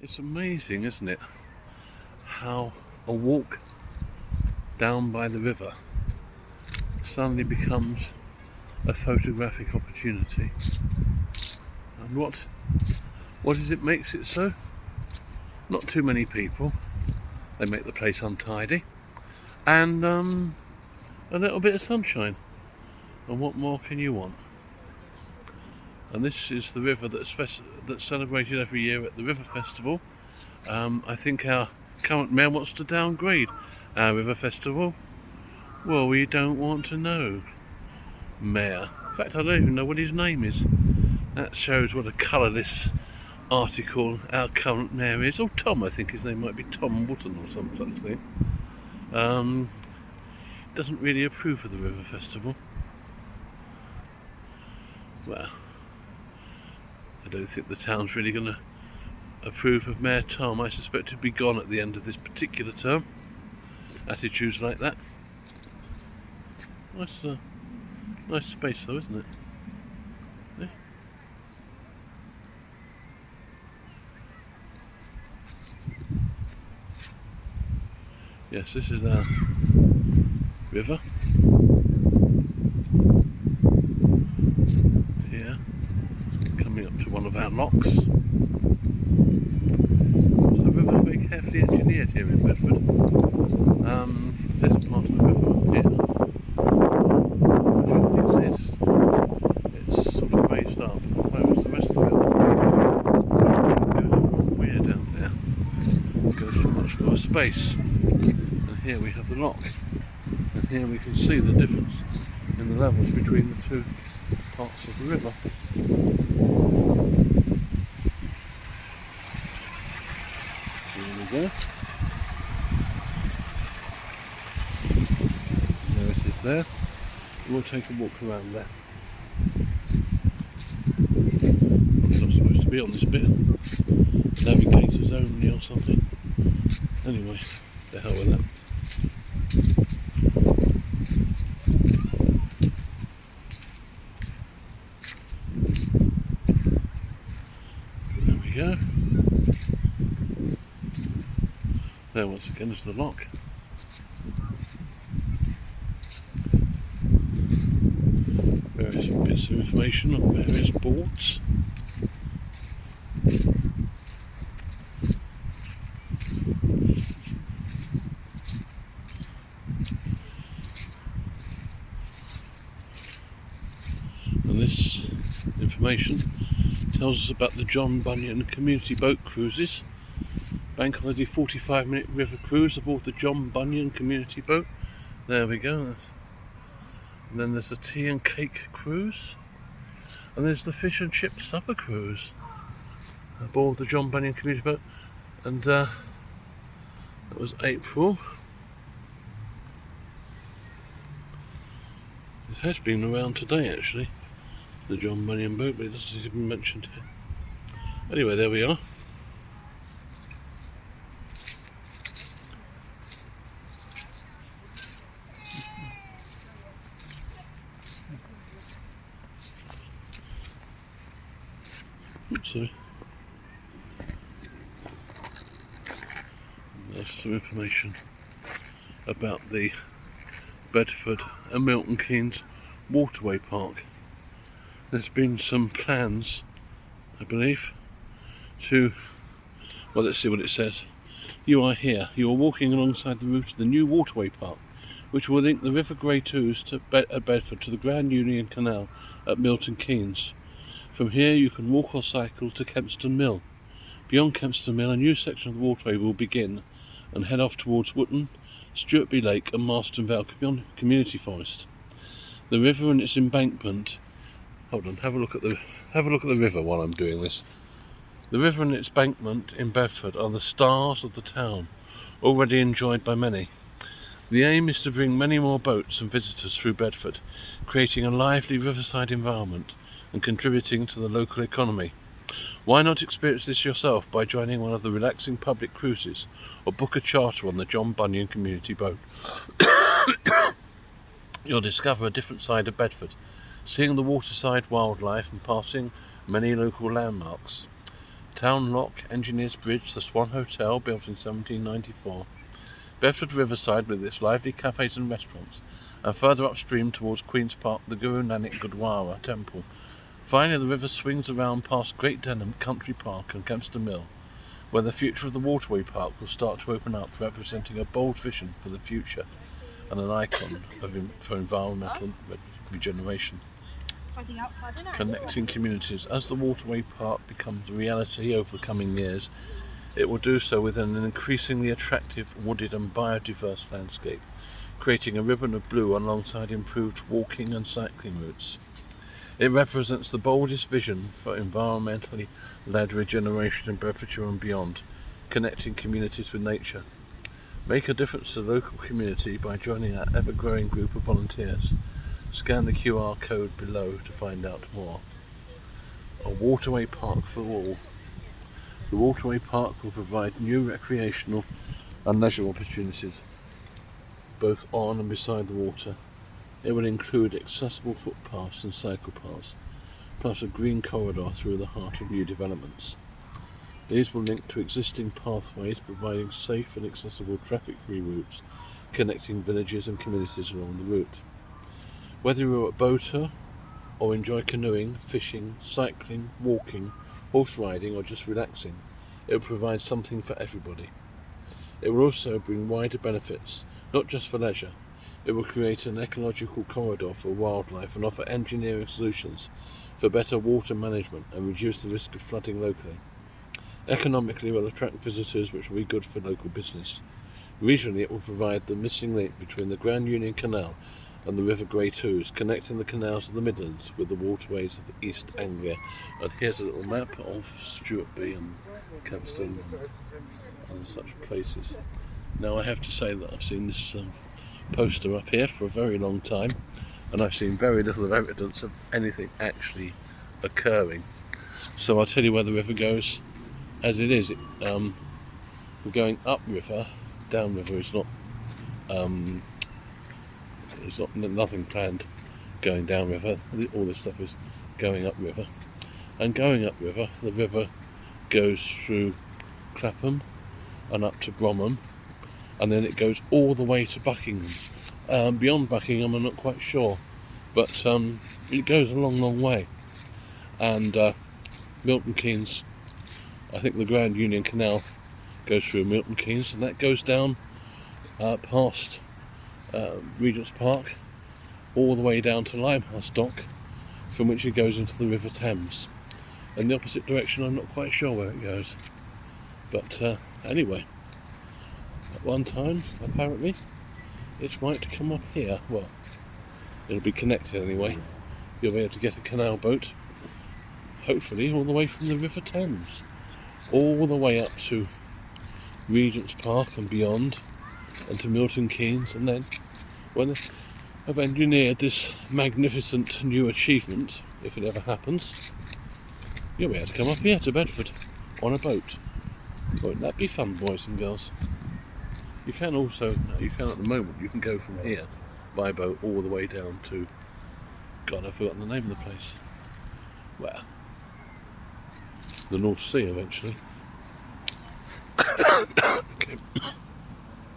It's amazing, isn't it, how a walk down by the river suddenly becomes a photographic opportunity. And what is it makes it so? Not too many people. They make the place untidy, and a little bit of sunshine. And what more can you want? And this is the river that's celebrated every year at the River Festival. I think our current mayor wants to downgrade our River Festival. Well, we don't want to know, Mayor. In fact, I don't even know what his name is. That shows what a colourless article our current mayor is. Oh, Tom, I think his name might be Tom Wootton or some such thing. Doesn't really approve of the River Festival. Well, I don't think the town's really going to approve of Mayor Tom. I suspect he'll be gone at the end of this particular term. Attitudes like that. Nice space though, isn't it? Yeah. Yes, this is our river. Here, coming up to one of our locks. So the river's very carefully engineered here in Bedford. This part of the river here exists. It's sort of raised up, whereas the rest of the river goes over weird down there. It goes for much more space. And here we have the lock. And here we can see the difference in the levels between the two parts of the river. Here we go. There it is there. We'll take a walk around there. It's not supposed to be on this bit. Navigators only or something. Anyway, the hell with that. There we go. There once again is the lock. Various bits of information on various boards. And this information tells us about the John Bunyan Community Boat Cruises. Bank holiday 45-minute river cruise aboard the John Bunyan Community Boat. There we go. And then there's the tea and cake cruise. And there's the fish and chip supper cruise aboard the John Bunyan Community Boat. And that was April. It has been around today actually, the John Bunyan boat, but it doesn't even mentioned here. Anyway, there we are. Oops, sorry. There's some information about the Bedford and Milton Keynes Waterway Park. There's been some plans, I believe, to, well, let's see what it says. You are here. You are walking alongside the route of the new Waterway Park, which will link the River Great Ouse at Bedford to the Grand Union Canal at Milton Keynes. From here you can walk or cycle to Kempston Mill. Beyond Kempston Mill, a new section of the waterway will begin and head off towards Wootton, Stuartby Lake and Marston Vale Community Forest. The river and its embankment. Hold on, have a look at the river while I'm doing this. The river and its embankment in Bedford are the stars of the town, already enjoyed by many. The aim is to bring many more boats and visitors through Bedford, creating a lively riverside environment and contributing to the local economy. Why not experience this yourself by joining one of the relaxing public cruises or book a charter on the John Bunyan Community Boat? You'll discover a different side of Bedford, seeing the waterside wildlife and passing many local landmarks. Town Lock, Engineers Bridge, the Swan Hotel, built in 1794. Bedford Riverside with its lively cafes and restaurants, and further upstream towards Queen's Park, the Guru Nanak Gurdwara Temple. Finally, the river swings around past Great Denham Country Park and Kempston Mill, where the future of the Waterway Park will start to open up, representing a bold vision for the future and an icon for environmental regeneration. Connecting communities. As the Waterway Park becomes a reality over the coming years, it will do so within an increasingly attractive, wooded and biodiverse landscape, creating a ribbon of blue alongside improved walking and cycling routes. It represents the boldest vision for environmentally led regeneration in Bedfordshire and beyond, connecting communities with nature. Make a difference to the local community by joining our ever-growing group of volunteers. Scan the QR code below to find out more. A waterway park for all. The Waterway Park will provide new recreational and leisure opportunities, both on and beside the water. It will include accessible footpaths and cycle paths, plus a green corridor through the heart of new developments. These will link to existing pathways, providing safe and accessible traffic-free routes, connecting villages and communities along the route. Whether you're a boater or enjoy canoeing, fishing, cycling, walking, horse riding or just relaxing, it will provide something for everybody. It will also bring wider benefits, not just for leisure. It will create an ecological corridor for wildlife and offer engineering solutions for better water management and reduce the risk of flooding locally. Economically, it will attract visitors, which will be good for local business. Regionally, it will provide the missing link between the Grand Union Canal and the River Great Ouse, connecting the canals of the Midlands with the waterways of the East Anglia. And here's a little map of Stuartby and Kempston and such places. Now, I have to say that I've seen this poster up here for a very long time, and I've seen very little evidence of anything actually occurring. So I'll tell you where the river goes as it is. We're going upriver. Downriver is not. There's nothing planned going downriver. All this stuff is going upriver. And going upriver, the river goes through Clapham and up to Bromham, and then it goes all the way to Buckingham. Beyond Buckingham, I'm not quite sure, but it goes a long, long way. And Milton Keynes, I think the Grand Union Canal goes through Milton Keynes, and that goes down past Regent's Park, all the way down to Limehouse Dock, from which it goes into the River Thames. In the opposite direction, I'm not quite sure where it goes. But anyway, at one time, apparently, it might come up here. Well, it'll be connected anyway. You'll be able to get a canal boat, hopefully all the way from the River Thames, all the way up to Regent's Park and beyond, and to Milton Keynes. And then, when I've engineered this magnificent new achievement, if it ever happens, you'll be able to come up here to Bedford on a boat. Won't that be fun, boys and girls? You can at the moment, you can go from here by boat all the way down to, God, I've forgotten the name of the place. Well, the North Sea eventually. Okay.